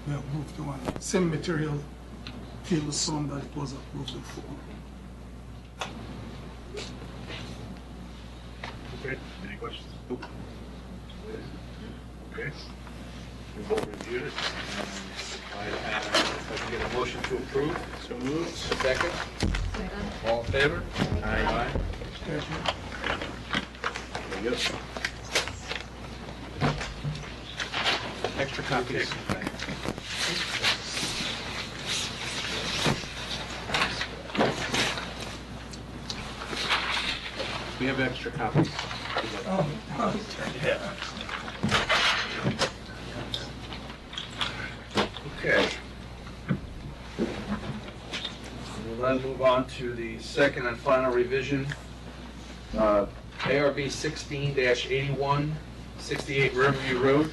we have moved to one. Same material, field stone that it was approved before. Okay, any questions? Nope. Okay. We've all reviewed it. If I can get a motion to approve. So moved. Second. All in favor? Aye. Thank you. There you go. Extra copies. We have extra copies. Yeah. Okay. We'll then move on to the second and final revision. ARB 16-81, 68 Riverview Road.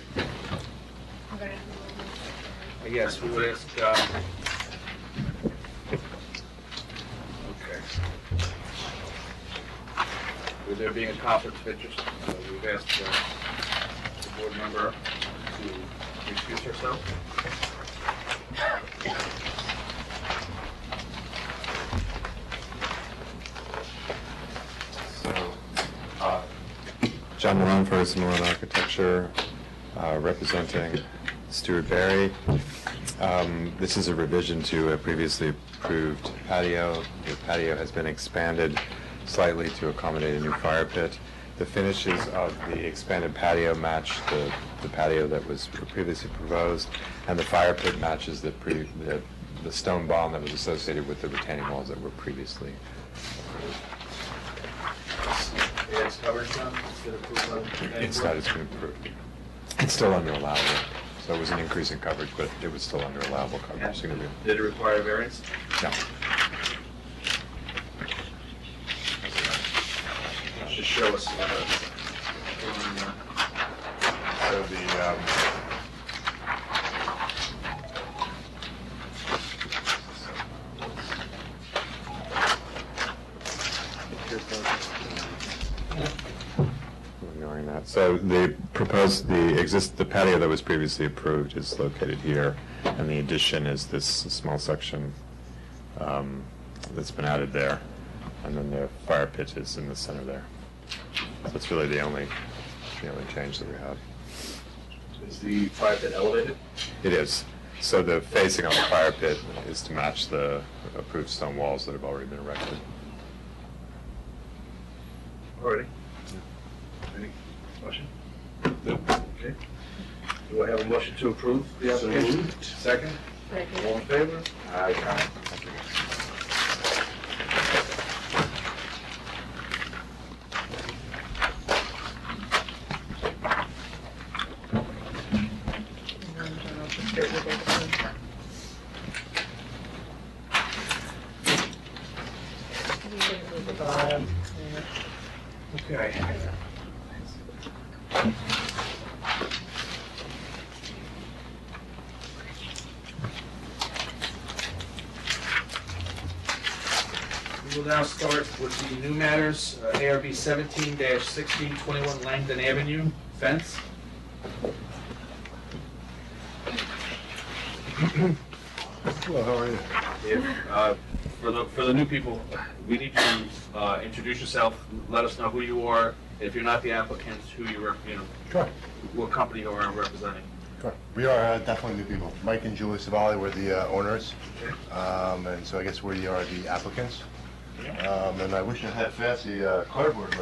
Yes, we would ask, okay. With there being a conflict of interest, we've asked the board member to excuse herself. John Malone, Ferguson Malone Architecture, representing Stuart Barry. This is a revision to a previously approved patio. The patio has been expanded slightly to accommodate a new fire pit. The finishes of the expanded patio match the patio that was previously proposed, and the fire pit matches the stone bond that was associated with the retaining walls that were previously approved. It's covered, John? It's not, it's been approved. It's still under allowable, so it was an increase in coverage, but it was still under allowable coverage. Did it require variance? No. Just show us. So the, ignoring that. So they proposed the patio that was previously approved is located here, and the addition is this small section that's been added there, and then the fire pit is in the center there. So it's really the only change that we have. Is the fire pit elevated? It is. So the facing on the fire pit is to match the approved stone walls that have already been erected. Already. Any question? No. Okay. Do I have a motion to approve the application? Second? Second. All in favor? Aye. Okay. We will now start with the new matters. ARB 17-1621 Langdon Avenue, fence. Hello, how are you? For the new people, we need you to introduce yourself, let us know who you are, if you're not the applicant, who you Sure. what company you are representing. Sure. We are definitely new people. Mike and Julie Savali were the owners, and so I guess we are the applicants. And I wish I had fancy cardboard,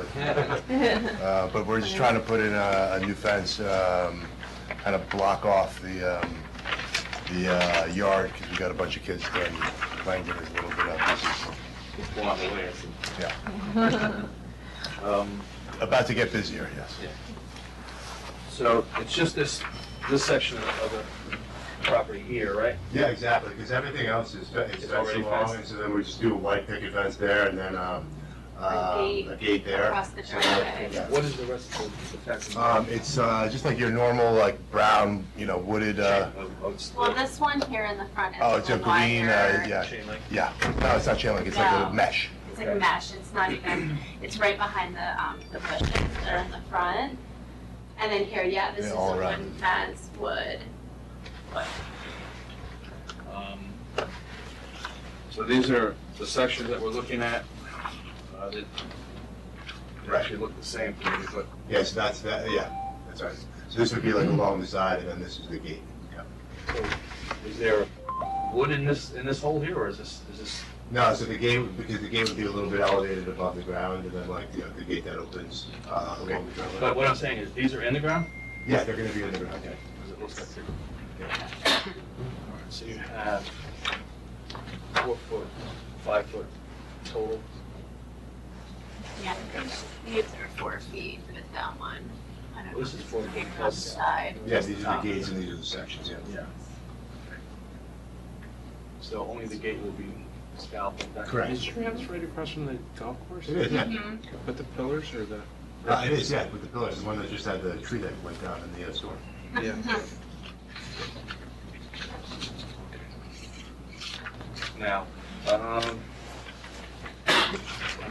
but we're just trying to put in a new fence, kind of block off the yard, because we got a bunch of kids there, and Langdon is a little bit busy. Just block away, Yeah. About to get busier, yes. Yeah. So it's just this section of the property here, right? Yeah, exactly, because everything else is fenced already along, fenced. and so then we just do a white picket fence there, and then a gate there. across the driveway. Yeah. What is the rest of the fence? It's just like your normal, like, brown, wooded, Well, this one here in the front is oh, a it's a little green, wider. yeah, Chain link? yeah. No, it's not chain link, it's like No. a mesh. It's like a mesh, it's not even, it's right behind the bushes that are in the front. And then here, yeah, this Yeah, is a all around. wooden fence, wood. So these are the sections that we're looking at. They actually look the same to me, but Yeah, so that's right. So this would be like along the side, and then this is the gate. Yeah. so is there wood in this hole here, or is this? No, so the gate, because the gate would be a little bit elevated above the ground, and then like, the gate that opens, Okay. along the driveway. But what I'm saying is, these are in the ground? Yeah, they're gonna be in the ground, yeah. Because it looks like they're. All right, so you have 4 foot, 5 foot total. Yeah, these are 4 feet with that one. I don't know. This is 4 feet On the plus. side. Yeah, these are the gates and these are the sections, yeah. Yeah. So only the gate will be scalped. Correct. Is your house right across from the golf course? It is, yeah. Mhm. But the pillars or the? It is, yeah, with the pillars, the one that just had the tree that went down in the store. Yeah. Now, I'm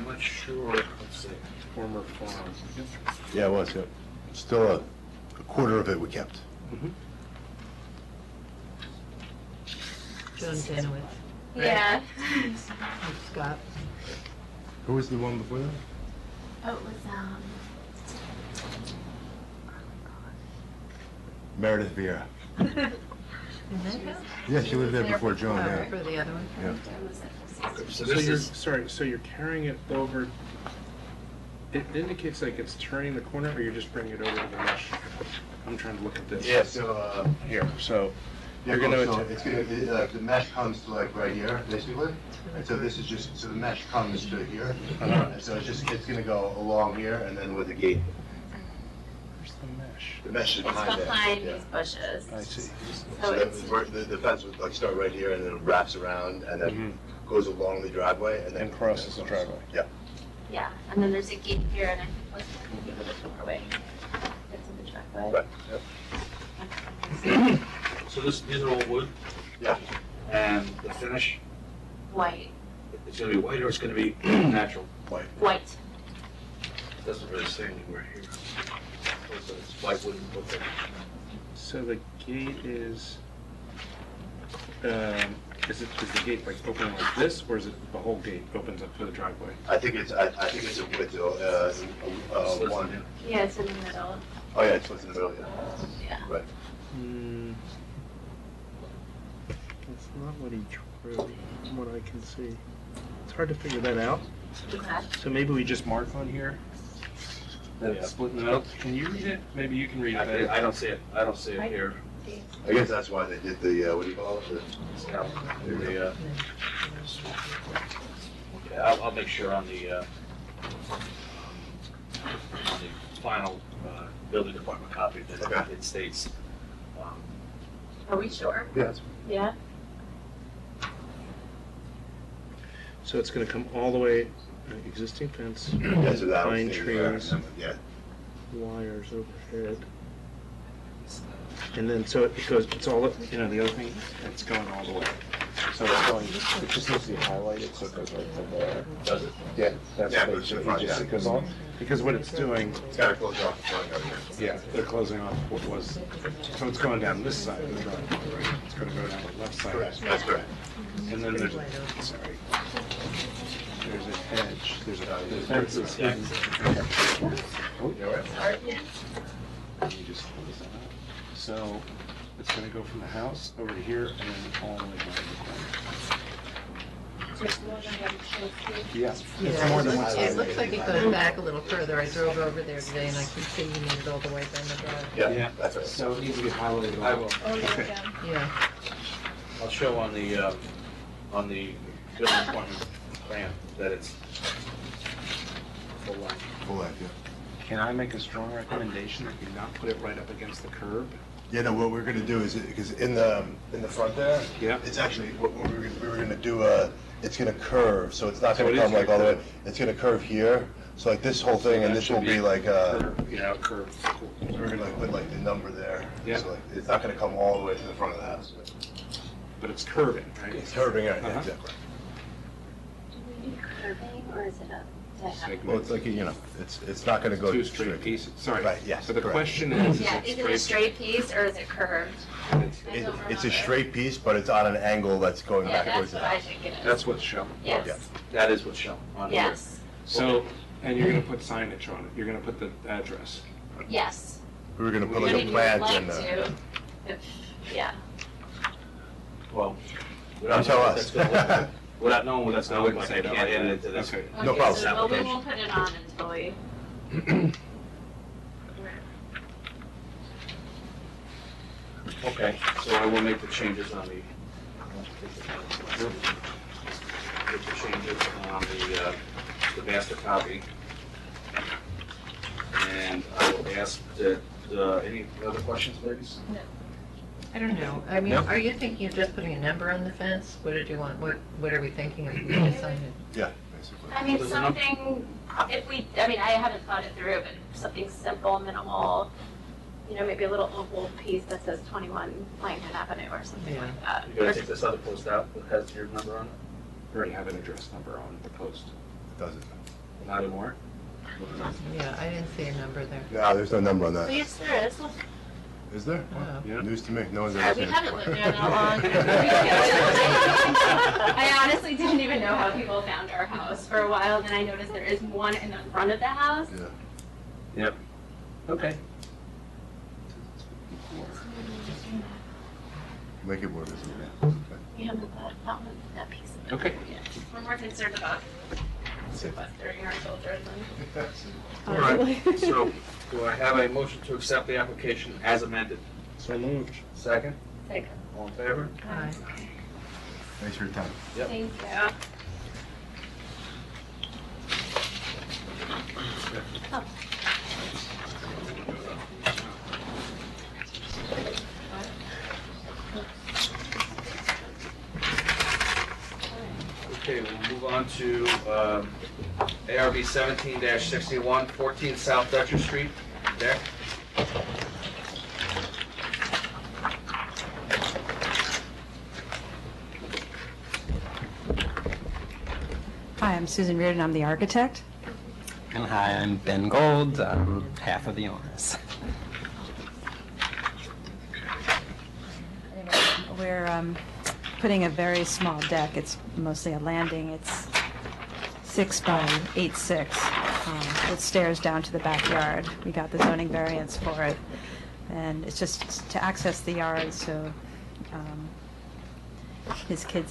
not sure, let's see. Former farm. Yeah, it was, yeah. Still a quarter of it we kept. John Danowitz, Yeah. Scott. Who was the one before that? Oh, it was, Meredith Vieira. In that house? Yeah, she lived there before Joan, Oh, yeah. for the other one? Yeah. So So this you're, is, sorry, so you're carrying it over, it indicates like it's turning the corner, or you're just bringing it over to the mesh? I'm trying to look at this. Yeah, so, Here, so yeah, you're gonna, so it's gonna, the mesh comes to like right here, basically. And so this is just, so the mesh comes to here. And so it's gonna go along here and then with the gate. where's the mesh? The mesh is it's behind there. behind Yeah. these bushes. I see. So So it's, the fence would like start right here and then it wraps around and then goes along the driveway and then. And crosses the driveway. Yeah. yeah, and then there's a gate here, and I think what's going to give it a doorway. That's in the driveway. Right, yep. so these are all wood, Yeah. and the finish, White, it's gonna be white or it's gonna be natural? White. white. It doesn't really say anywhere here. So it's white wooden, okay. So the gate is the gate like opening like this, or is it the whole gate opens up to the driveway? I think it's a width, one. Yeah, it's in the middle. Oh, yeah, it's what's in the middle, yeah. Yeah. Right. That's not what he drew, from what I can see. It's hard to figure that out. Okay. So maybe we just mark on here that Yeah. it's split in the middle. Can you read it? Maybe you can read it better. I don't see it, here. I guess that's why they did the, what do you call it? Yeah, I'll make sure on the final building department copy that Okay. it states. Are we sure? Yeah. Yeah. So it's gonna come all the way, existing fence, Yeah, so that was pine the, trees, yeah. wires overhead. And then, so it goes, it's all, the other thing, it's going all the way. So it's going, it just needs to be highlighted, so it goes right to there. Does it? Yeah, that's Yeah, basically, but just, yeah. it goes all, because what it's doing, It's gotta close off the front over here. yeah, they're closing off what was, so it's going down this side of the driveway, right? It's gonna go down the left side. Correct, that's correct. And then there's, sorry, there's an edge, there's a, the fence is hidden. You all right? Let me just close that up. So it's gonna go from the house over to here and then all the way down to the corner. Yes. Yeah, it looks like it goes back a little further. I drove over there today and I can see you made it all the way down the drive. Yeah, that's right. So it needs to be highlighted. I will. Okay. Yeah. I'll show on the building department plan that it's full length. Full length, yeah. Can I make a strong recommendation that you not put it right up against the curb? Yeah, no, what we're gonna do is, because in the front there, Yeah. it's actually, what we were gonna do, it's gonna curve, so it's not So gonna it is come like all the gonna way, it's gonna curve here, so like this whole thing, and That this will should be like, Yeah, curb. we're gonna like put like the number there. Yeah. So like, it's not gonna come all the way to the front of the house. But it's curving, right? It's curving, yeah, Uh-huh. exactly. Do we need curving, or is it a segment. Well, it's like, you know, it's not gonna go Two straight pieces, sorry. Right, yes, So the correct. question is Yeah, is it a straight piece or is it curved? It's a straight piece, but it's on an angle that's going Yeah, back towards that's the what I house. think it is. That's what's shown. Yeah. Yes, That is what's shown on here. yes, So, and you're gonna put signage on it, you're gonna put the address. yes. We were gonna put But like if a you plant would and, like to, yeah. Well, You without tell knowing what us. that's gonna look like, without knowing what that's I gonna look wouldn't like, I say that can't like add it that. into this. Okay. No Okay, problem. so, well, we Application. won't put it on until we. Okay, so I will make the changes on the, make the changes on the master copy. And I will ask that, any other questions, ladies? I don't know. I mean, No. are you thinking of just putting a number on the fence? What did you want? What are we thinking if we decided? yeah, basically. I mean, There's enough- something, I mean, I haven't thought it through, but something simple, minimal, you know, maybe a little oval piece that says 21 Langton Avenue or something Yeah. like that. You're gonna take this other post out that has your number on it? We already have an address number on the post. It doesn't. Not anymore? Yeah, I didn't see a number there. No, there's no number on that. Yes, there is. Is there? Oh. Yeah. News to me. No one's Sorry, ever we seen it. haven't lived there that long. I honestly didn't even know how people found our house for a while, then I noticed there is one in the front of the house. Yeah. Yep. Okay. Make it more visible. Okay. We haven't thought about that piece of it. Okay. Yeah. We're more concerned about sequestering our children than. All right, so do I have a motion to accept the application as amended? So moved. Second? Second. All in favor? Aye. Thanks for your time. Yep. Thank you. Oh. Okay, we'll move on to ARB 17-61, 14 South Dutcher Street, deck. Hi, I'm Susan Reardon, I'm the architect. And hi, I'm Ben Gold, half of the owners. We're putting a very small deck, it's mostly a landing, it's 6 by 8.6, with stairs down to the backyard. We got the zoning variance for it, and it's just to access the yard so his kid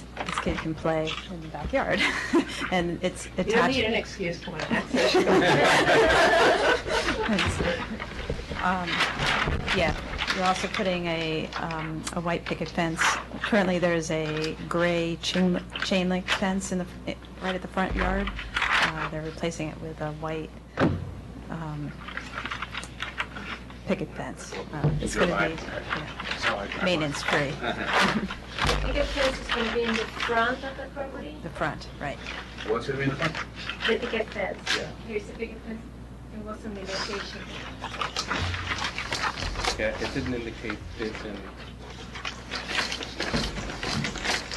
can play in the backyard. And it's You don't attached. need an excuse to want to access. Yeah, we're also putting a white picket fence. Currently, there's a gray chain link fence right at the front yard. They're replacing it with a white picket fence. It's going to be maintenance free. Picket fence is going to be in the front of the property? The front, right. What's going to be in the front? The picket fence. Yeah. Here's the picket fence. It wasn't the location. Yeah, it didn't indicate it in,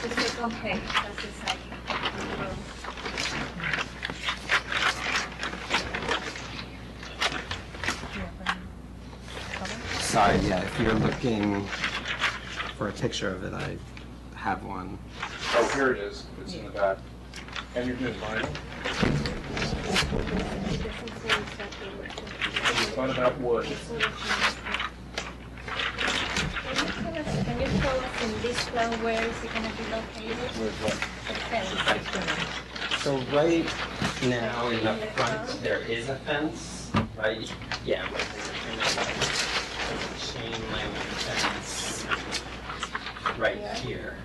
It's like, okay, that's the side. Sorry, yeah, if you're looking for a picture of it, I have one. oh, here it is, it's in the back. And you're doing vinyl? And you thought about wood. Can you tell us in this plan where is it going to be located? Where's what? The fence. So right now in the front, there is a fence, right? Yeah. Right there. There's a chain link fence right here.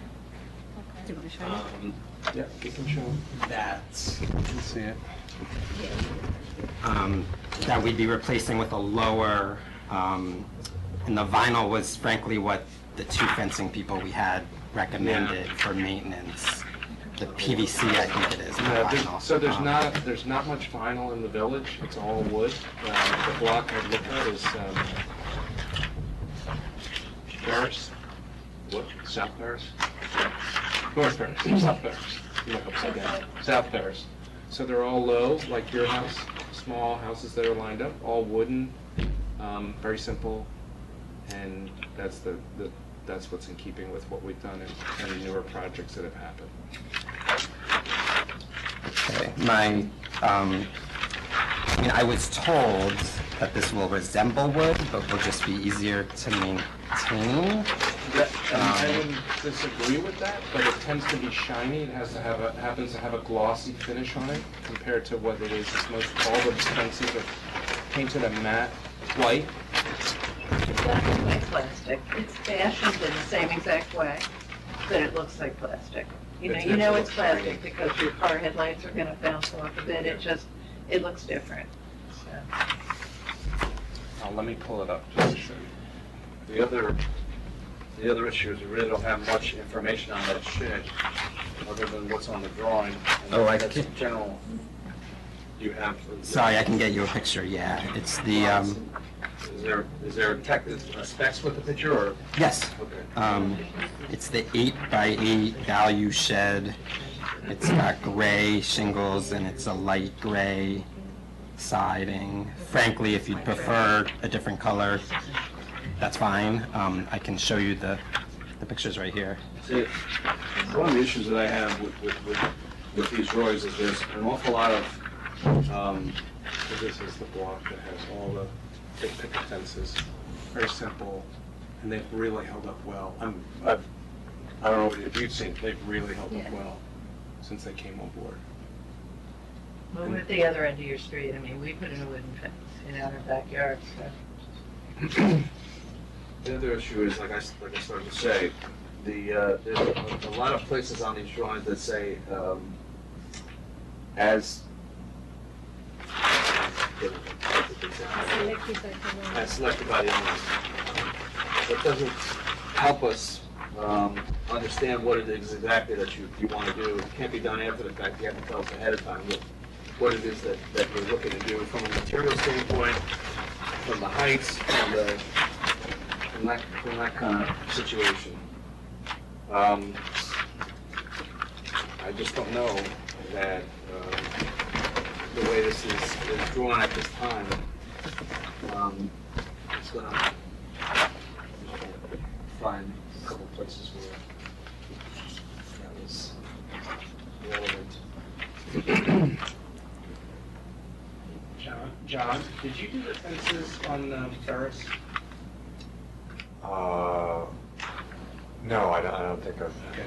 Do you want to show you? Yeah, you can show them. That, You can see it. that we'd be replacing with a lower, and the vinyl was frankly what the two fencing people we had recommended for maintenance. The PVC, I think it is, not Yeah, vinyl. so there's not much vinyl in the village, it's all wood. The block I looked at is Paris. What? South Paris? North Paris, South Paris. Look upside down. South Paris. So they're all low, like your house, small houses that are lined up, all wooden, very simple, and that's that's what's in keeping with what we've done in any newer projects that have happened. Okay, I was told that this will resemble wood, but will just be easier to maintain. I wouldn't disagree with that, but it tends to be shiny. It happens to have a glossy finish on it compared to what it is. All the fences are painted a matte white. It's not like plastic. It's fashioned in the same exact way, but it looks like plastic. You know it's plastic because your car headlights are gonna bounce off of it. It looks different. So. Let me pull it up just to show you. The other issue is we really don't have much information on that shed, other than what's on the drawing. And Oh, that's in general. You have. Sorry, I can get you a picture, yeah. It's the, Is there specs with the picture, or? yes. Okay. It's the 8x8 value shed. It's got gray shingles and it's a light gray siding. Frankly, if you'd prefer a different color, that's fine. I can show you the pictures right here. See, one of the issues that I have with these drawings is there's an awful lot of, So this is the block that has all the big picket fences, very simple, and they've really held up well. I don't know if you've seen, they've really held up Yeah. well since they came on board. Well, we're at the other end of your street. We put in a wooden fence in our backyard, so. the other issue is, like I started to say, there's a lot of places on these drawings that say, as selected by the owners. That doesn't help us understand what it is exactly that you want to do. It can't be done after the fact. You have to tell us ahead of time what it is that you're looking to do from a material standpoint, from the heights, from that kind of situation. I just don't know that the way this is drawn at this time, it's going to find a couple places where that was relevant. John, did you do the fences on Ferris? No, I don't think I've. Okay.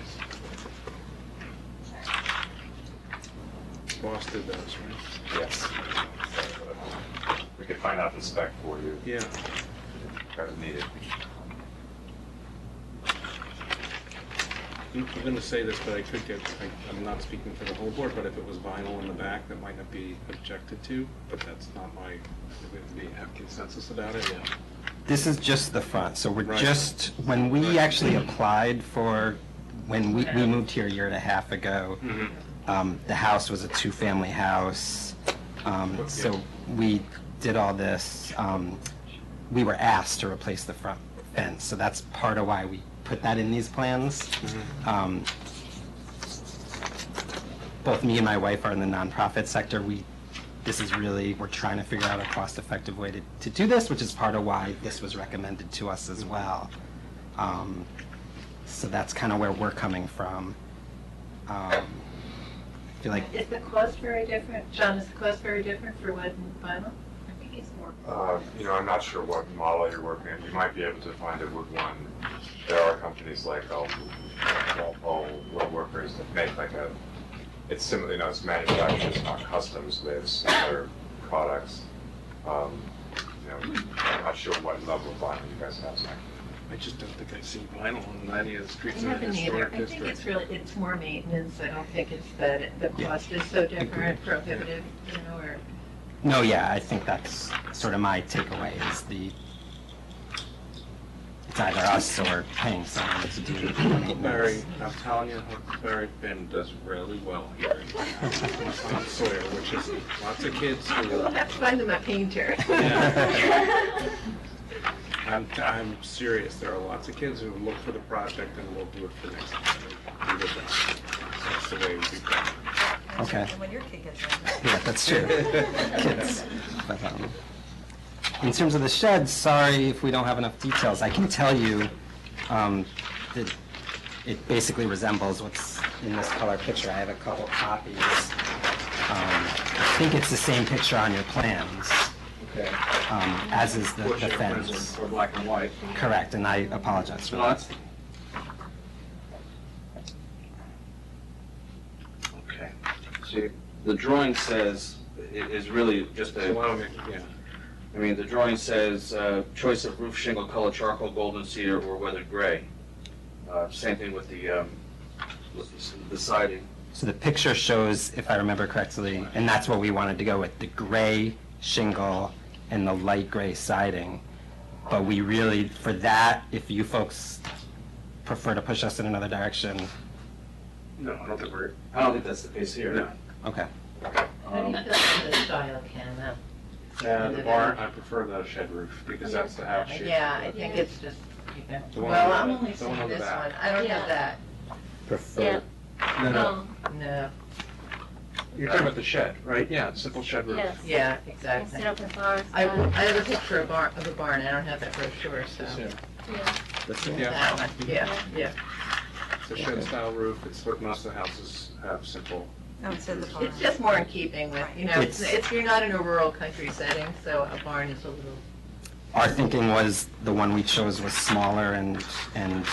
Ross did those, right? Yes. We could find out the spec for you. Yeah. As needed. I'm going to say this, but I'm not speaking for the whole board, but if it was vinyl in the back, that might not be objected to, but that's not we have consensus about it. Yeah. This is just the front, so we're Right. just, when we actually applied when we moved here a year and a half ago, the house was a two-family house, so we did all this. We were asked to replace the front fence, so that's part of why we put that in these plans. Both me and my wife are in the nonprofit sector. We're trying to figure out a cost-effective way to do this, which is part of why this was recommended to us as well. So that's kind of where we're coming from. I feel like Is the cost very different? John, is the cost very different for wood and vinyl? I think it's more. I'm not sure what model you're working on. You might be able to find a wood one. There are companies like Walpole Woodworkers that make it's similar, it's manufactured, it's not custom, so they have similar products. I'm not sure what level of vinyl you guys have. I just don't think I've seen vinyl on any of the I streets in the haven't either. historic I think district. it's more maintenance. I don't think it's that the cost is so different, prohibitive, or. No, yeah, I think that's sort of my takeaway is it's either us or paying someone to do Huckleberry, maintenance. I'm telling you, Huckleberry Bend does really well here on Sawyer, which is lots of kids We'll who, have to find them a painter. Yeah. I'm serious, there are lots of kids who look for the project and will do it for next time. That's the way we've done it. Okay. And when your kid gets older. Yeah, that's true. Kids. But, in terms of the shed, sorry if we don't have enough details. I can tell you that it basically resembles what's in this color picture. I have a couple copies. I think it's the same picture on your plans, Okay. as is the Which your plans fence. are black and white. Correct, and I apologize for No, that. that's. Okay. See, the drawing says, it is really just a, Yeah. I mean, the drawing says, choice of roof shingle color, charcoal, golden cedar, or weathered gray. Same thing with the siding. So the picture shows, if I remember correctly, and that's what we wanted to go with, the gray shingle and the light gray siding. But we really, for that, if you folks prefer to push us in another direction, No, I don't think that's the case here. No. okay. How do you feel about this style, Ken? The barn, I prefer the shed roof, because that's the house shape. Yeah, I think it's just, The one well, on I'm the- only the one seeing on the this back. one. I don't Yeah. have that. Prefer. No. No. You're talking about the shed, right? Yeah, simple shed roof. Yes. Yeah, exactly. Instead of the bars. I have a picture of a barn. I don't have that brochure, so. Yeah. Yeah. This one? Yeah. That one, yeah, yeah. It's a shed style roof, it's what most of the houses have, simple. Oh, it said the barn. It's just more in keeping with, it's, you're not in a rural country setting, so a barn is a little, Our thinking was the one we chose was smaller and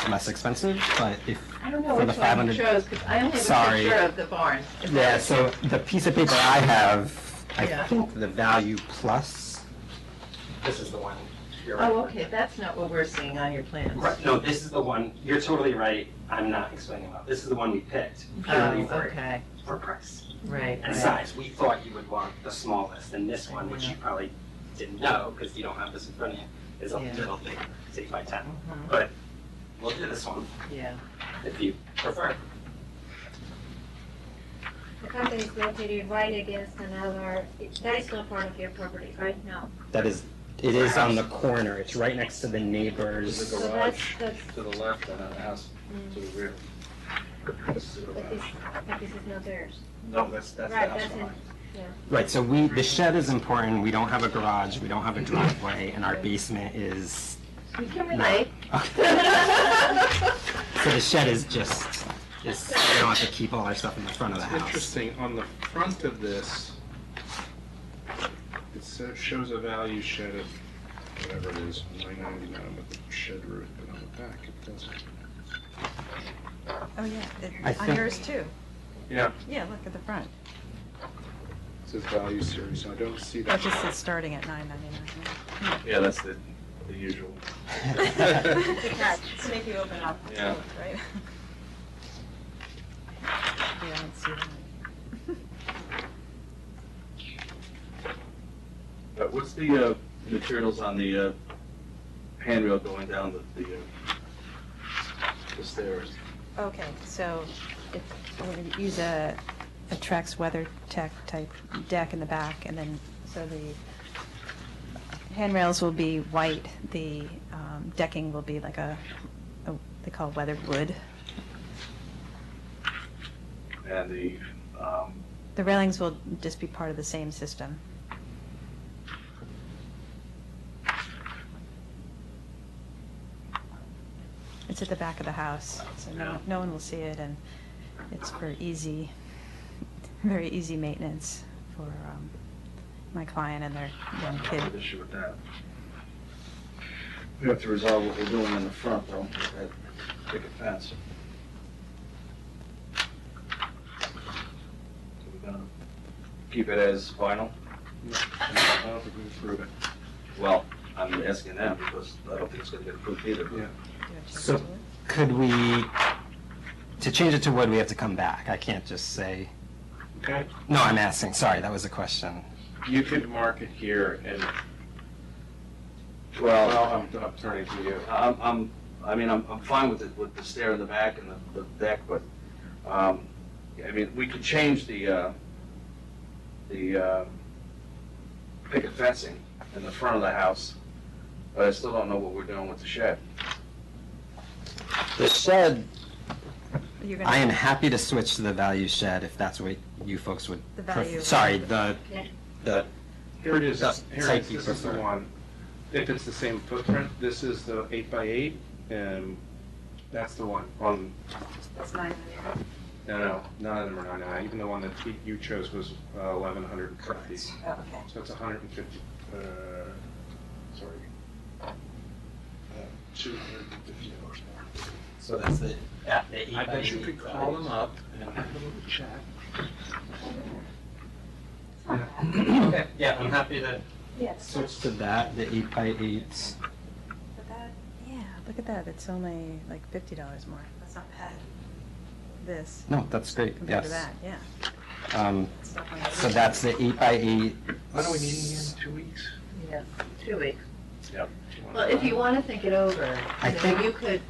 less expensive, but if, I don't know for the which one you 500 chose, because I only have a Sorry. picture of the barn. If Yeah, that's- so the piece of paper I have, I Yeah. think the value plus, this is the one. You're right. Oh, okay, that's not what we're seeing on your plans. Right, no, this is the one, you're totally right, I'm not explaining about, this is the one we picked Oh, purely okay, for price right, and right. size. We thought you would want the smallest, and this one, which you probably didn't know, because you don't have this in front of you, is a Yeah. little bigger, it's 8 by 10. Mhm. But we'll do this one, Yeah. if you prefer. The company is located right against another, that is not part of your property, right? No. That is, it is on the corner, it's right next to the neighbor's. The So garage that's, to the left and then the house to the rear. This is the but garage. this is not theirs. No, that's the Right, house that's it. behind. Right, so the shed is important, we don't have a garage, we don't have a driveway, and our basement is, We can relate. so the shed is just, we don't have to keep all our stuff in the front of the house. Interesting, on the front of this, it shows a value shed of whatever it is, $9.99 with the shed roof, but on the back it doesn't. Oh, yeah, I on think- yours too. Yeah, Yeah, look at the front. it says value series, so I don't see It that. just says starting at $9.99. Yeah, that's the usual. To make you open up, Yeah. right? Yeah, I don't see that. But what's the materials on the handrail going down the stairs? Okay, so we're going to use a Trex WeatherTech type deck in the back, and then, so the handrails will be white, the decking will be like they call weathered wood. And The railings will just be part of the same system. It's at the back of the house, so no one will see it, and it's for very easy maintenance for my client and their young kid. the issue with that. We have to resolve what we're doing in the front though, with that picket fence. So we're gonna keep it as vinyl? I don't think we can prove it. Well, I'm asking them because I don't think it's gonna get approved either. Yeah. So could we, to change it to wood, we have to come back, I can't just say, Okay, no, I'm asking, sorry, that was a question. you could mark it here and, Well, I'm turning to you. I'm fine with it, with the stair in the back and the deck, but, I mean, we could change the picket fencing in the front of the house, but I still don't know what we're doing with the shed. The shed, You're gonna- I am happy to switch to the value shed if that's what you folks would. The value. Sorry, Yeah. the, Here it is, The here it type is, you this is the prefer. one. If it's the same footprint, this is the 8x8, and that's the one on, That's 900. no, none of them are 99, even the one that you chose was 1150. Oh, okay. So it's 150, sorry. $250 more. so that's the, I bet you could call them up and have a little chat. Okay, yeah, I'm happy to Yes. switch to that, the 8x8s. But that, yeah, look at that, it's only like $50 more. That's not bad. This, No, that's great, compared to yes. that, yeah. It's definitely- So that's the 8x8. When are we meeting again, 2 weeks? Yeah, 2 weeks. Yep. Well, if you want to think it over, I you know, think- you could,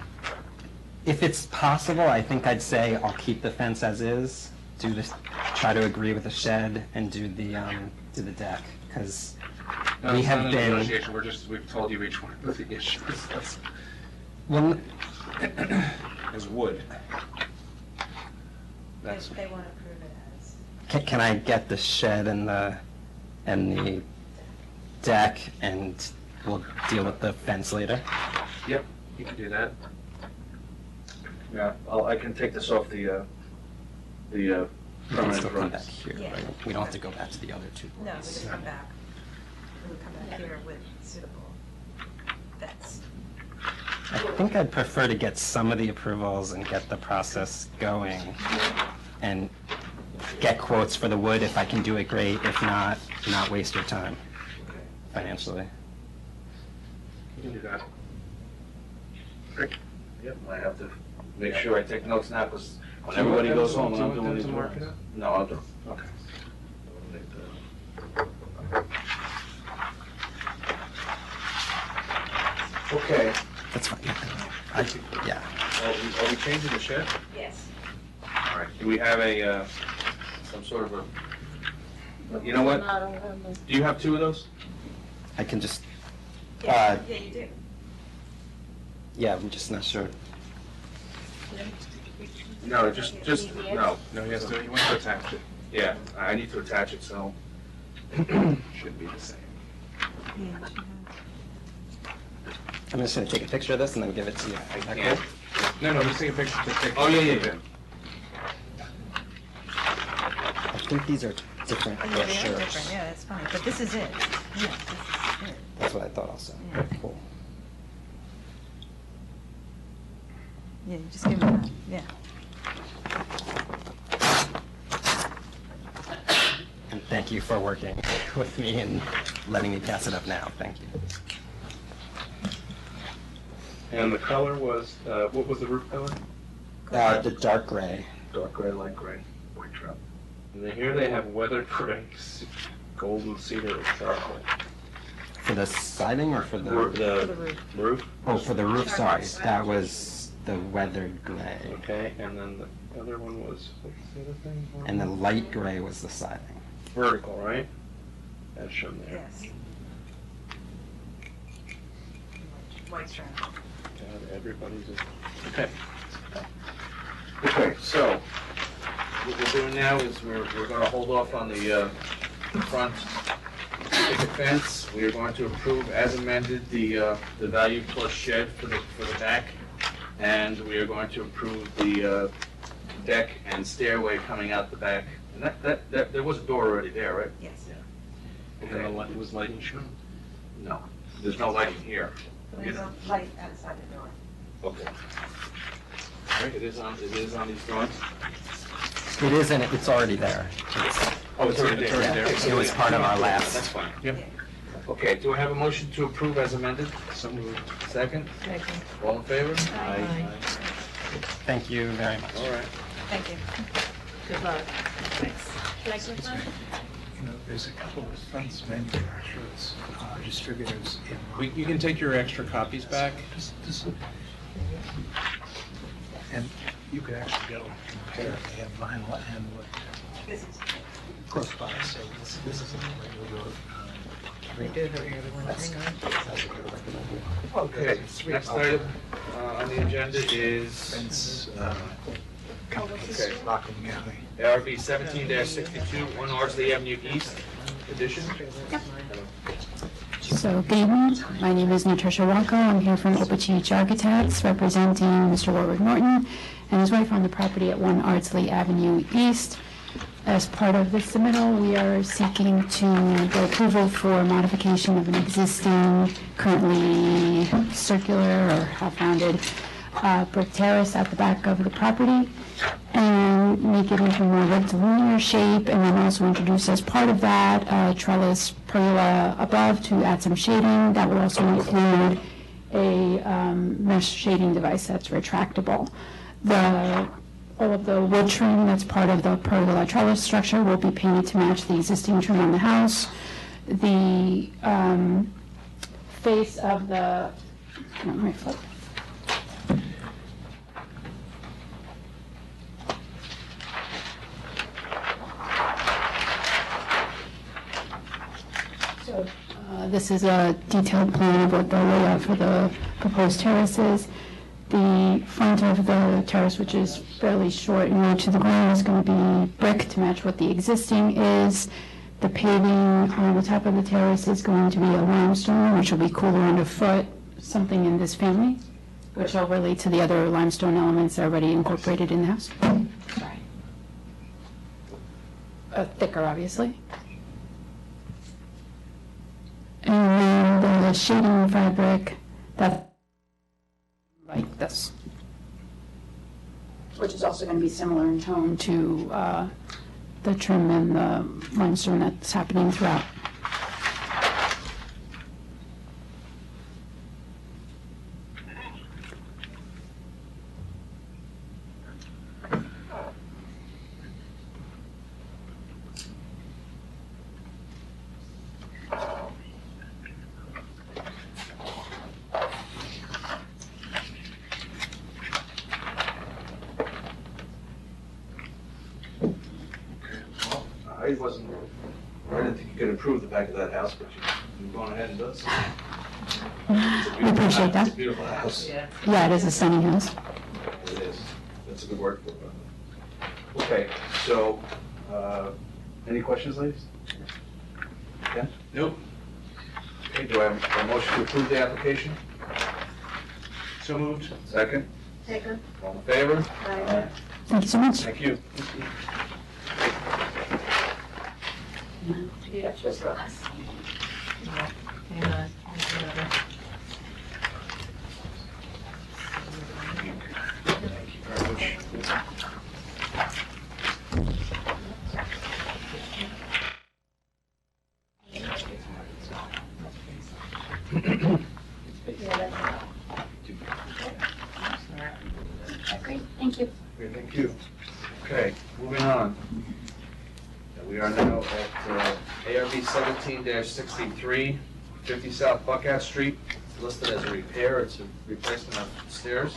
If it's possible, I think I'd say I'll keep the fence as is, do this, try to agree with the shed and do the deck, because No, we it's have not a been, negotiation, we've told you each one of the issues. well, Is wood. That's, They want to prove it as. can I get the shed and the deck, and we'll deal with the fence later? Yep, you can do that. Yeah, I can take this off the We can permanent still come back fronts. here, Yeah. right? We don't have to go back to the other two No, we boards. just come back. We would come back here with suitable vets. I think I'd prefer to get some of the approvals and get the process going, and get quotes for the wood. If I can do it, great. If not, not waste your time financially. You can do that. Great. Yep, I have to make sure I take notes now, because when everybody goes home and I'm doing these. to mark it up? No, I'll do. Okay. Okay. That's fine. Yeah. Are we changing the shed? yes. All right. Do we have a, some sort of a, you know what? Do you have 2 of those? I can just, Yeah, you do. yeah, I'm just not sure. No, just, no. No, he has to, he wants to attach it. Yeah, I need to attach it, so. Should be the same. I'm just gonna take a picture of this and then give it to you. I Is that can't. cool? No, no, just take a picture, just take. Oh, yeah. I think these are different Oh, yeah, they are brochures. different, yeah, that's fine, but this is it. Yeah, this is it. That's what I thought also. Yeah. Cool. Yeah, you just give them that, yeah. And thank you for working with me and letting me pass it up now. Thank you. And the color was, what was the roof color? The dark gray. Dark gray, light gray, white trout. And then here they have weathered gray, golden cedar or charcoal. For the siding or for the? For the roof. Roof, Oh, for the roof, sorry. That was the weathered gray. okay, and then the other one was, what's the other thing? And the light gray was the siding. Vertical, right? That's shown there. Yes. White strand. God, everybody's, okay. Okay, so, what we're doing now is we're gonna hold off on the front picket fence. We are going to approve as amended the value plus shed for the back. And we are going to approve the deck and stairway coming out the back. And that, there was a door already there, right? Yes. And then the light, was lighting shown? No, there's no lighting here. There's a light outside the door. Okay. All right, it is on these drawings? It is, and it's already there. Oh, it's already there. Yeah, Okay, so it was part of our last. That's fine. Yep. Okay, do I have a motion to approve as amended? So moved. Second? Second. All in favor? Aye. Thank you very much. All right. Thank you. Good luck. Can I click on? You know, there's a couple of fence manufacturers, distributors in. You can take your extra copies back. This- And you could actually go and compare, they have vinyl and what. This is, Close by, so this is a regular. we do have the other one. Hang on. Okay, next item on the agenda is Fence, Okay. Rockland County. ARB 17-62, 1 Ardsley Avenue East, addition. So, good evening. My name is Natasha Walko. I'm here from Opachich Architects, representing Mr. Warwick Norton and his wife on the property at 1 Ardsley Avenue East. As part of this submittal, we are seeking to get approval for modification of an existing, currently circular or half-rounded brick terrace at the back of the property, and make it into a more rectilinear shape, and then also introduce as part of that a trellis pergola above to add some shading. That will also include a mesh shading device that's retractable. All of the wood trim that's part of the pergola trellis structure will be painted to match the existing trim on the house. The face of the, not my foot. So this is a detailed plan of what the layout for the proposed terrace is. The front of the terrace, which is fairly short and low to the ground, is going to be brick to match what the existing is. The paving on the top of the terrace is going to be a limestone, which will be cooler underfoot, something in this family, which will relate to the other limestone elements already incorporated in the house. Sorry. Thicker, obviously. And then the shading fabric, that's like this, which is also going to be similar in tone to the trim and the limestone that's happening throughout. I didn't think you could improve the back of that house, but you've gone ahead and done so. We appreciate that. It's a beautiful house. Yeah, it is a stunning house. It is. That's a good word for it. Okay, so, any questions, ladies? Yeah? Nope. Okay, do I have a motion to approve the application? So moved. Second? Second. All in favor? Aye. Thank you so much. Thank you. Yeah, just for us. Hang on, there's another. Thank you very much. Great, thank you. Okay, thank you. Okay, moving on. We are now at ARB 17-63, 50 South Buckout Street, listed as a repair. It's a replacement of stairs.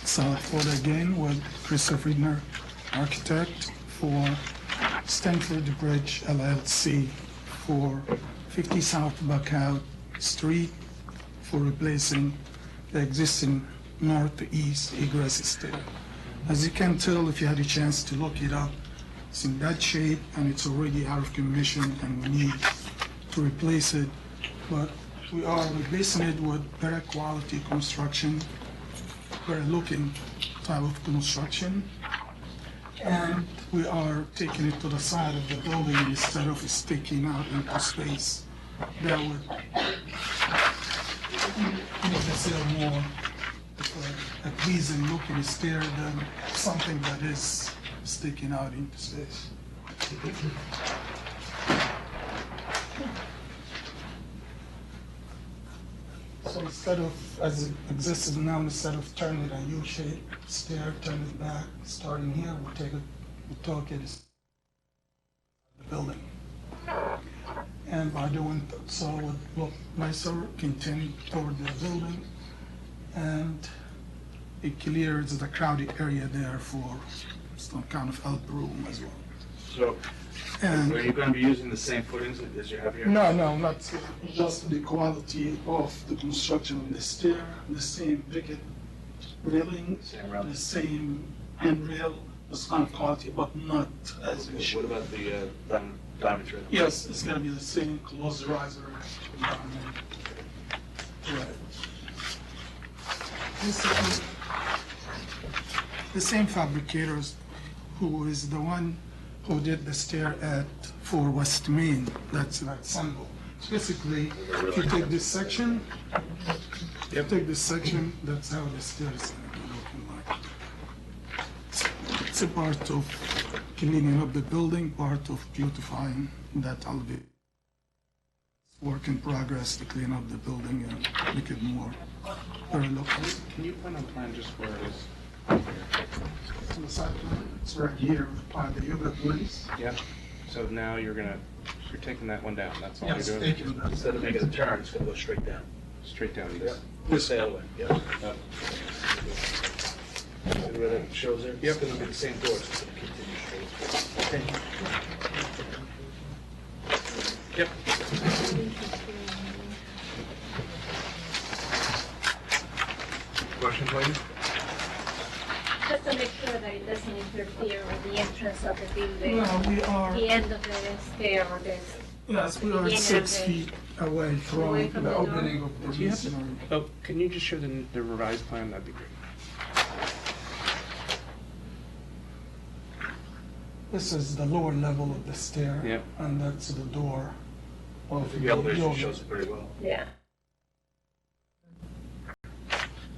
South Florida again with Christopher Riedner, architect for Stanford Bridge LLC for 50 South Buckout Street for replacing the existing northeast egress stair. As you can tell, if you had a chance to look it up, it's in bad shape and it's already out of commission and we need to replace it. But we are replacing it with better quality construction, better looking type of construction. And we are taking it to the side of the building instead of sticking out into space. That would make the stair more a pleasing looking stair than something that is sticking out into space. So instead of, as it exists now, instead of turning it a U-shaped stair, turn it back, starting here, we'll take it, we'll talk it as the building. And and by doing so it would look nicer, continue toward the building, and it clears the crowded area there for some kind of help room as well. So, And are you gonna be using the same footings as you have here? no, not just the quality of the construction of the stair, the same picket railing, Same rail. the same handrail, the same quality, but not as we What should. about the diamond trim? Yes, it's gonna be the same closed riser. Right. This is the same fabricators who is the one who did the stair at 4 West Main, that's that symbol. So basically, if you take this section, that's how the stair is gonna be looking like. It's a part of cleaning up the building, part of beautifying that elevation. Work in progress to clean up the building and make it more very looking. Can you point on plan just where it is? On the side plan, it's right here by the yoga place. Yeah. So now you're taking that one down, that's all you're Yes, doing? taking that. Instead of making a turn, it's gonna go straight down. Straight down this. This sailway, yeah. See where that shows there? Yep. It's gonna be the same door, it's gonna continue straight. Yep. Questions, ladies? Just to make sure that it doesn't interfere with the entrance of the building, No, we are, the end of the stair or the, yes, we are beginning of 6 the- feet away from Away from the the door. opening of the Do you have the- masonry. Oh, can you just show the revised plan? That'd be great. This is the lower level of the stair. Yep. And that's the door of The elevation yoga. shows it pretty well. yeah.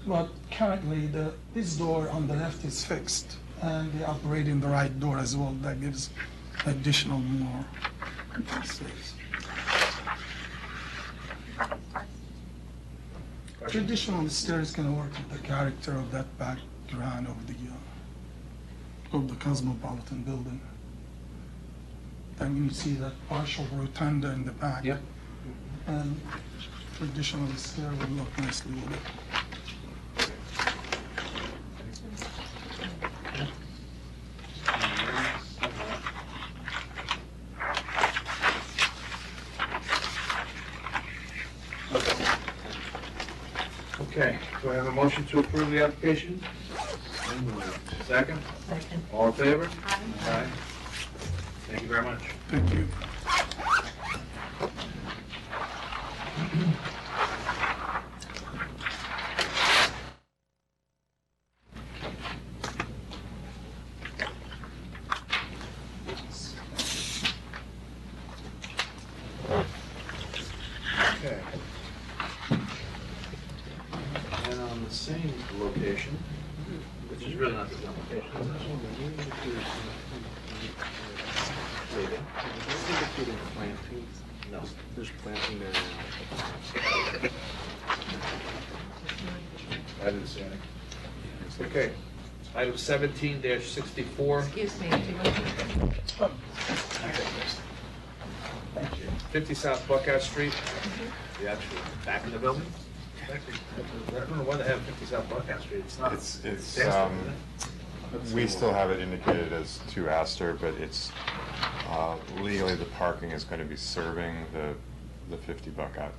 But currently, this door on the left is fixed, and they're operating the right door as well. That gives additional more space. Traditional stair is going to work with the character of that background of the Cosmopolitan building. And you see that partial rotunda in the back. Yep. And traditional stair would look nicely with it. Okay, do I have a motion to approve the application? Second? Second. All in favor? Aye. Thank you very much. Thank you. Okay. And on the same location, which is really not the same location. There you go. Indicating plantings. No. There's planting there now. I didn't see any. Okay. Item 17-64. Excuse me, do you want to? 50 South Buckout Street. The actual back of the building? I don't know why they have 50 South Buckout Street. It's not. It's, Astor, isn't it? we still have it indicated as 2 Astor, but it's, legally, the parking is going to be serving the 50 Buckout.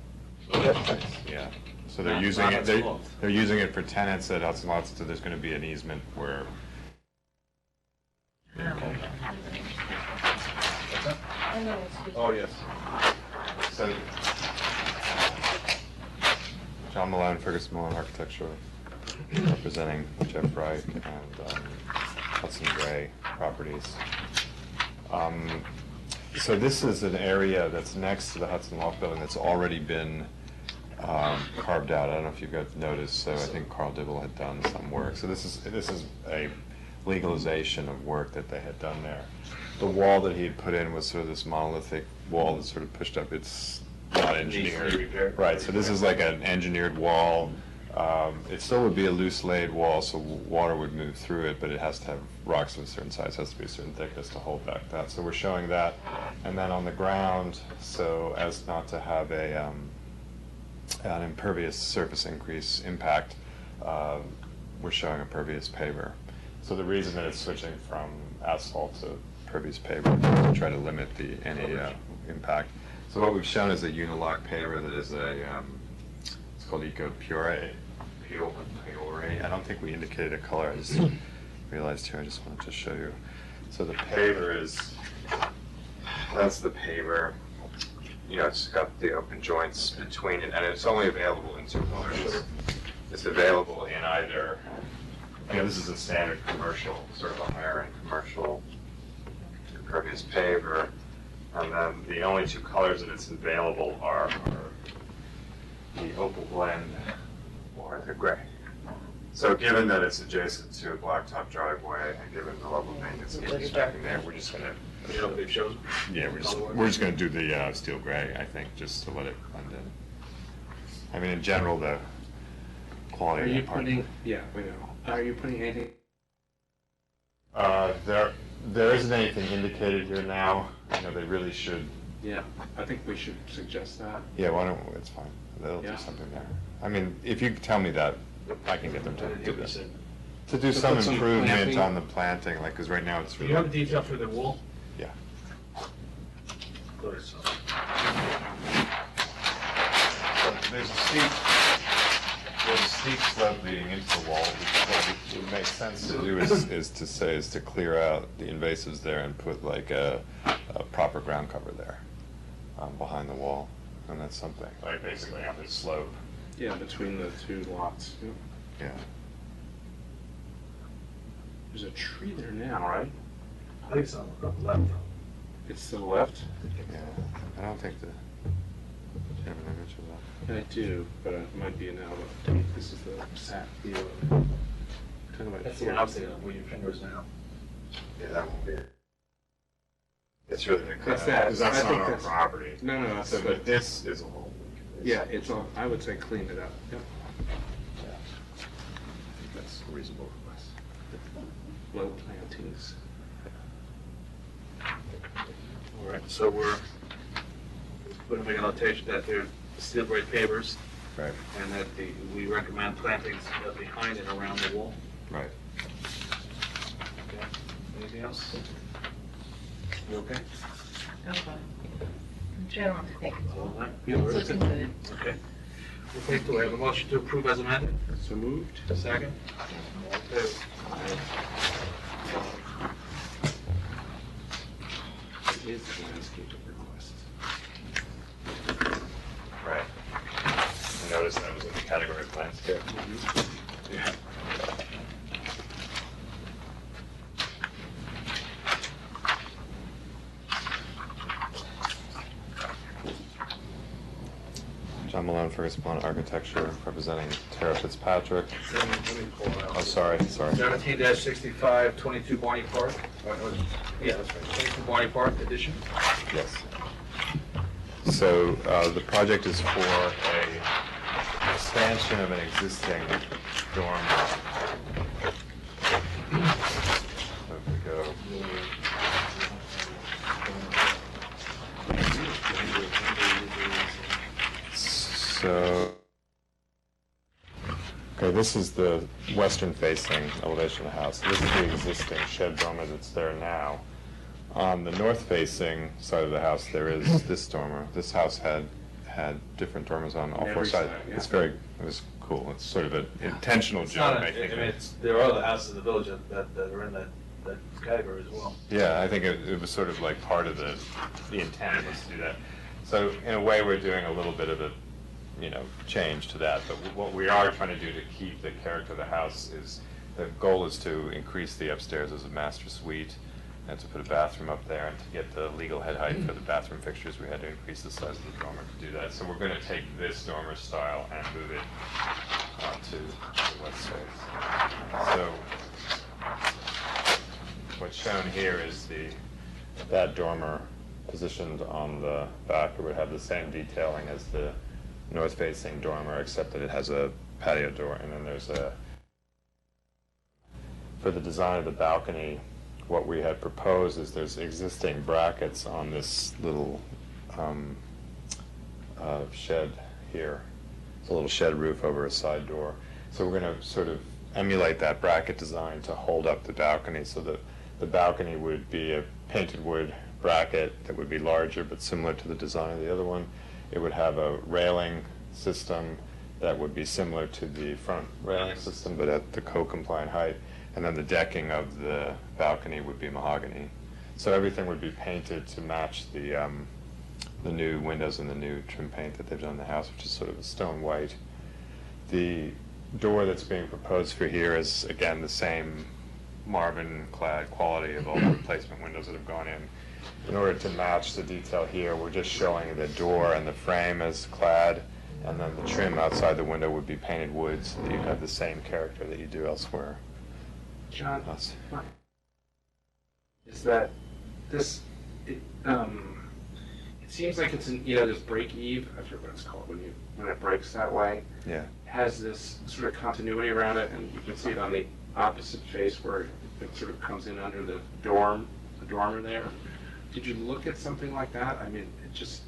Yeah, so they're Not- using not it, Hudson Loft. they're using it for tenants at Hudson Lots, so there's going to be an easement where. I know it's. Oh, yes. So, John Malone, Ferguson Malone Architecture, representing Jeff Wright and Hudson Gray Properties. So this is an area that's next to the Hudson Loft Building that's already been carved out. I don't know if you guys noticed, so I think Carl Dibble had done some work. So this is a legalization of work that they had done there. The wall that he had put in was sort of this monolithic wall that's sort of pushed up. It's not Needs to be engineered. repaired. Right, so this is like an engineered wall, It still would be a loose laid wall, so water would move through it, but it has to have rocks of a certain size, has to be a certain thickness to hold back that. So we're showing that. And then on the ground, so as not to have an impervious surface increase impact, we're showing a pervious paver. So the reason that it's switching from asphalt to pervious paver is to try to limit any impact. So what we've shown is a unilock paver that is it's called Eco Pure. I don't think we indicated a color. I just realized here. I just wanted to show you. So the paver that's the paver. It's got the open joints between it, and it's only available in two colors. It's available in either. This is a standard commercial, sort of a higher-end commercial impervious paver, and then the only two colors that it's available are the opal blend or the gray. So given that it's adjacent to a blacktop driveway and given the level of maintenance needs back there, we're just gonna. Yeah, we're just gonna do the steel gray, I think, just to let it blend in. In general, the quality. Are you putting? Yeah, we know. Are you putting anything? There isn't anything indicated here now. They really should. Yeah, I think we should suggest that. Yeah, why don't, it's fine. They'll do something there. If you tell me that, I can get them to do this. To do some improvement planting. on the planting, because right now it's Do really. you have a detail for the wall? Yeah. Good. There's a steep slope leading into the wall. What would make sense to do is to clear out the invasives there and put like a proper ground cover there behind the wall, and that's something like basically on this slope. Yeah, between the two lots. Yeah. There's a tree there now, right? I think it's on the left. It's to the left? Yeah. I don't think do you have an image of that? I do, but it might be an album. This is the sat view of it. Talking about That's the one I'm thinking of, where your fingers now. Yeah, that won't be it. It's really the That's that. because that's I not think our that's- property. No, that's So, but this is a whole. Yeah, it's all, I would say clean it up. Yep. Yeah. I think that's a reasonable request. Low plantings. All right, so we're going to make a notation that they're steel grade pavers Right. and that we recommend plantings behind and around the wall. Right. Okay. Anything else? You okay? I'm fine. In general, I think All right. it's looking good. Okay. Okay, do I have a motion to approve as amended? So moved. Second? All in favor? It is a landscape request. Right. I noticed that was in the category of landscape. Yeah. John Malone, Fergus Pond Architecture, representing Tara Fitzpatrick. Let me pull it out. Oh, sorry. 17-65, 22 Barney Park. Yeah, that's right, 22 Barney Park addition. Yes. So the project is for a expansion of an existing dorm. There we go. So, okay, this is the western-facing elevation of the house. This is the existing shed dormer that's there now. On the north-facing side of the house, there is this dormer. This house had different dormers on all four Every sides. side, yeah. It was cool. It's sort of an intentional It's not, job, I I think. mean, there are other houses in the village that are in that category as well. Yeah, I think it was sort of like part of the intent was to do that. So in a way, we're doing a little bit of a, change to that. But what we are trying to do to keep the character of the house is, the goal is to increase the upstairs as a master suite and to put a bathroom up there, and to get the legal head height for the bathroom fixtures, we had to increase the size of the dormer to do that. So we're going to take this dormer style and move it to the west face. So what's shown here is that dormer positioned on the back. It would have the same detailing as the north-facing dormer, except that it has a patio door, and then there's for the design of the balcony, what we had proposed is there's existing brackets on this little shed here. It's a little shed roof over a side door. So we're going to sort of emulate that bracket design to hold up the balcony, so that the balcony would be a painted wood bracket that would be larger but similar to the design of the other one. It would have a railing system that would be similar to the front railing system but at the code-compliant height. And then the decking of the balcony would be mahogany. So everything would be painted to match the new windows and the new trim paint that they've done in the house, which is sort of a stone white. The door that's being proposed for here is, again, the same Marvin-clad quality of all the replacement windows that have gone in. In order to match the detail here, we're just showing the door and the frame as clad, and then the trim outside the window would be painted wood, so that you have the same character that you do elsewhere. John, is that this, it seems like it's this break eve, I forget what it's called, when it breaks that way. Yeah. Has this sort of continuity around it, and you can see it on the opposite face where it sort of comes in under the dormer there. Did you look at something like that? I mean, it just...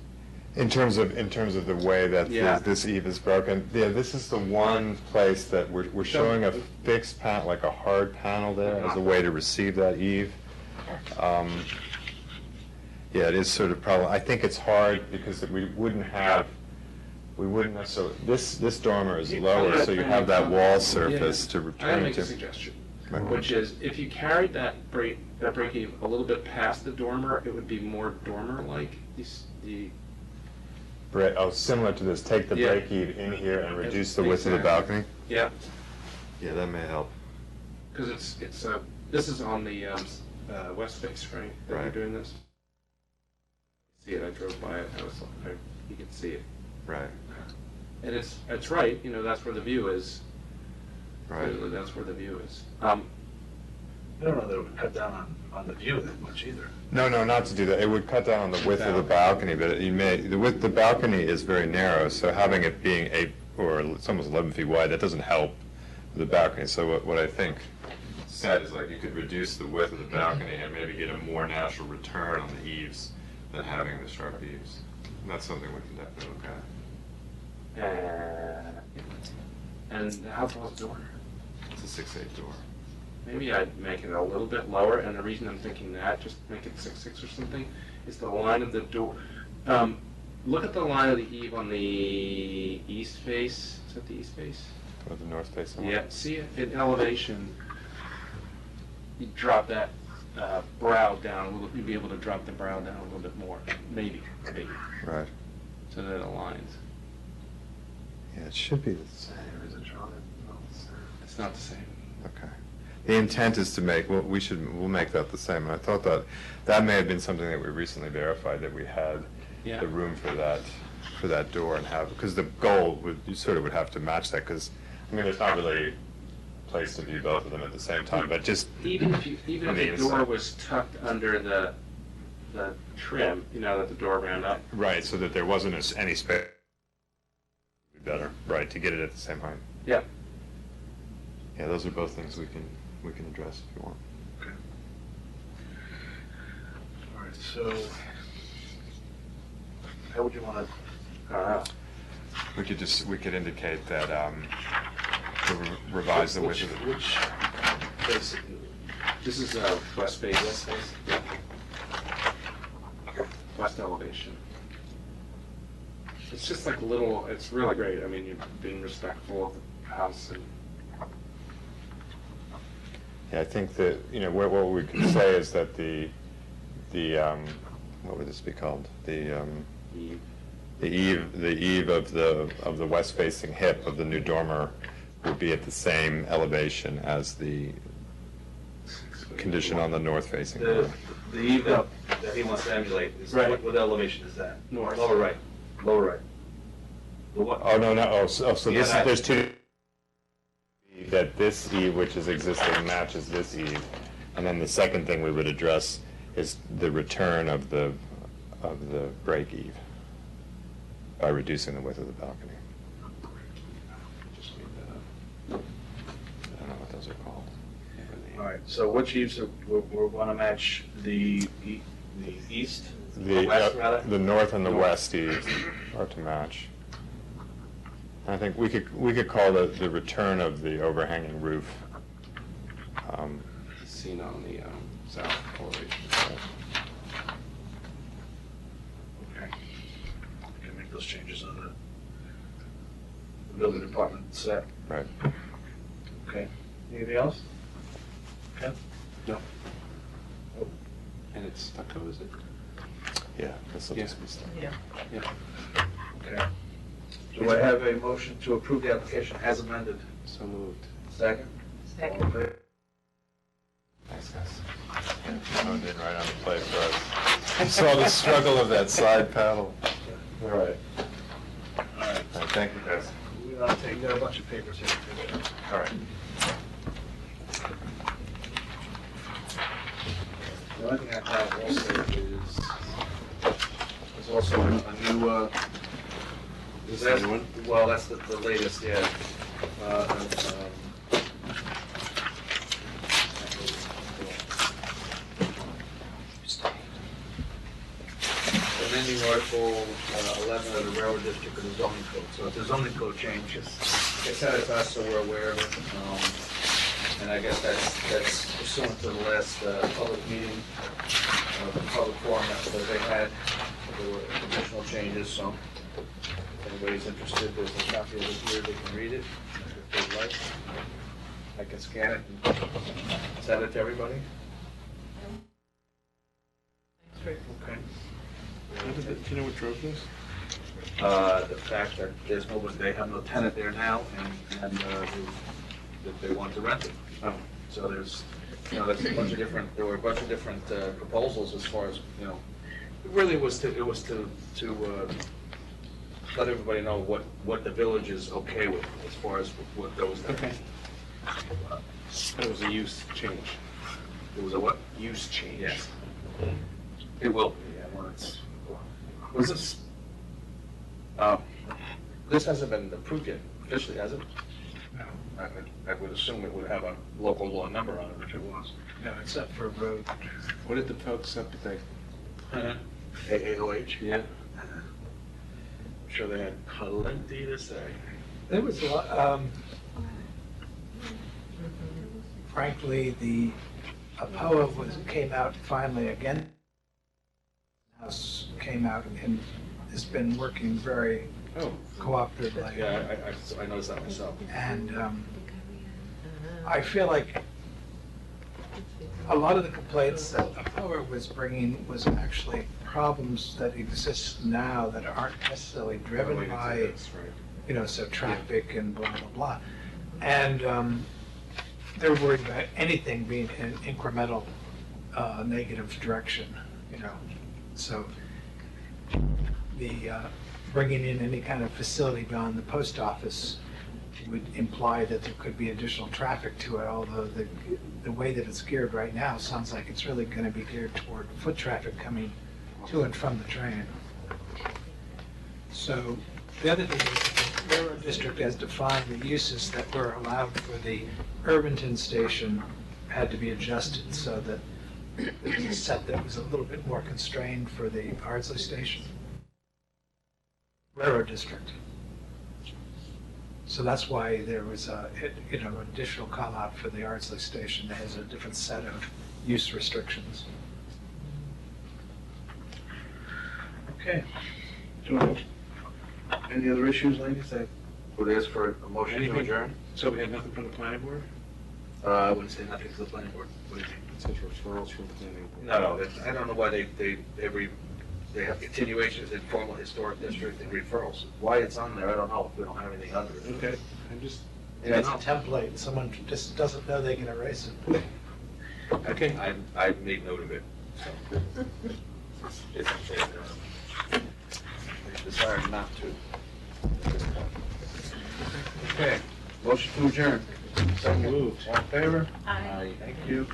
In terms of the way that this eave is broken, yeah, this is the one place that we're showing a fixed panel, like a hard panel there, as a way to receive that eave. Yeah, it is sort of problem. I think it's hard because we wouldn't necessarily. This dormer is lower, so you have that wall surface to I gotta return make to. a suggestion, which is if you carried that break eave a little bit past the dormer, it would be more dormer-like. Similar to this, take the break eave in here and reduce the width of the balcony? Yeah. Yeah, that may help. Because this is on the west face, right? That Right. you're doing this? See it, I drove by it, you can see it. Right. And it's right, that's where the view is. Right. Clearly, that's where the view is. I don't know that it would cut down on the view that much either. No, not to do that. It would cut down on the width of the balcony, but the balcony is very narrow, so having it being it's almost 11 feet wide, that doesn't help the balcony. So what I think said is like you could reduce the width of the balcony and maybe get a more natural return on the eaves than having the sharp eaves. And that's something we can definitely look at. And how tall is the door? It's a 6'8" door. Maybe I'd make it a little bit lower, and the reason I'm thinking that, just make it 6'6" or something, is the line of the door. Look at the line of the eave on the east face. Is that the east face? Or the north face? Yeah, see it in elevation, you drop that brow down a little, you'd be able to drop the brow down a little bit more, maybe. Right. So that it aligns. Yeah, it should be the same. It's not the same. Okay. The intent is to make, we'll make that the same. And I thought that may have been something that we recently verified, that we had the room for that door and because the goal you sort of would have to match that, because, I mean, there's not really a place to view both of them at the same time, but just... Even if the door was tucked under the trim, that the door ran up. Right, so that there wasn't any space. Be better, right, to get it at the same height. Yeah. Yeah, those are both things we can address if you want. Okay. All right, so how would you want to? We could indicate that to revise the width of it. Which face? This is west face. West face. Yeah. West elevation. It's just like little. It's really great. I mean, you've been respectful of the house and. Yeah, I think that, what we can say is that the what would this be called? The eave of the west-facing hip of the new dormer would be at the same elevation as the condition on the north-facing dormer. The eave that he wants to emulate is Right. what elevation is that? North. Lower right. Lower right. The what? Oh, no. Oh, so Yeah, there's two. That this eave, which is existing, matches this eave, and then the second thing we would address is the return of the break eave. by reducing the width of the balcony. Just leave that up. I don't know what those are called. All right, so which eaves, we're gonna match the east, or west rather? The north and the west eaves are to match. And I think we could call the return of the overhanging roof. Seen on the south elevation. Okay. Can make those changes on the building department set. Right. Okay. Anything else? Okay. No. And it's stucco, is it? Yeah, this will Yeah. just be stuff. Yeah. Okay. Do I have a motion to approve the application as amended? So moved. Second? Second. All in favor? Thanks, guys. Phoned in right on the play for us. I saw the struggle of that side paddle. All right. All right. All right, thank you, guys. We got a bunch of papers here. All right. The only thing I have also is, there's also a new, is that, well, that's the latest, yeah. Amending Article 11 of the Railroad District of the zoning code. So if the zoning code changes, they sent it to us so we're aware of it. And I guess that's pursuant to the last public meeting, the public forum that they had. There were additional changes, so if anybody's interested, there's a copy of it here, they can read it if they'd like. I can scan it and send it to everybody. Okay. Do you know what drove this? The fact that there's nobody, they have no tenant there now, and that they want to rent it. Oh. So there's, that's a bunch of different, there were a bunch of different proposals as far as, it really was to let everybody know what the village is okay with as far as what those. Okay. It was a use change. It was a what? Use change. Yes. It will be, yeah, when it's, was this, this hasn't been approved yet, officially, has it? No, I would assume it would have a local law number on it if it was. no, it's up for a vote. What did the folks up at the, AAOH? yeah? I'm sure they had plenty to say. There was a lot, frankly, the APOA came out finally again. House came out and has been working very Oh. cooperatively. Yeah, I noticed that myself. And I feel like a lot of the complaints that APOA was bringing was actually problems that exist now that aren't necessarily driven Related to by, this, right. so traffic and blah, blah, blah. And they're worried about anything being in incremental negative direction, So the bringing in any kind of facility beyond the post office would imply that there could be additional traffic to it, although the way that it's geared right now sounds like it's really going to be geared toward foot traffic coming to and from the train. So the other thing is the Railroad District has defined the uses that were allowed for the Irvington station had to be adjusted so that there was a set that was a little bit more constrained for the Ardsley station. Railroad District. So that's why there was an additional call out for the Ardsley station that has a different set of use restrictions. Okay. Any other issues, ladies? I would ask for a motion to Anything? adjourn. So we had nothing from the planning board? I wouldn't say nothing to the planning board. What do you think? It says referrals from the planning board. No, I don't know why they have continuations in formal historic district and referrals. Why it's on there, I don't know, if we don't have anything under it. Okay, I'm just, It's a template, someone just doesn't know they can erase it. okay. I made note of it, so. It's, they decided not to. Okay, motion to adjourn. So moved. All in favor? Aye. Thank you.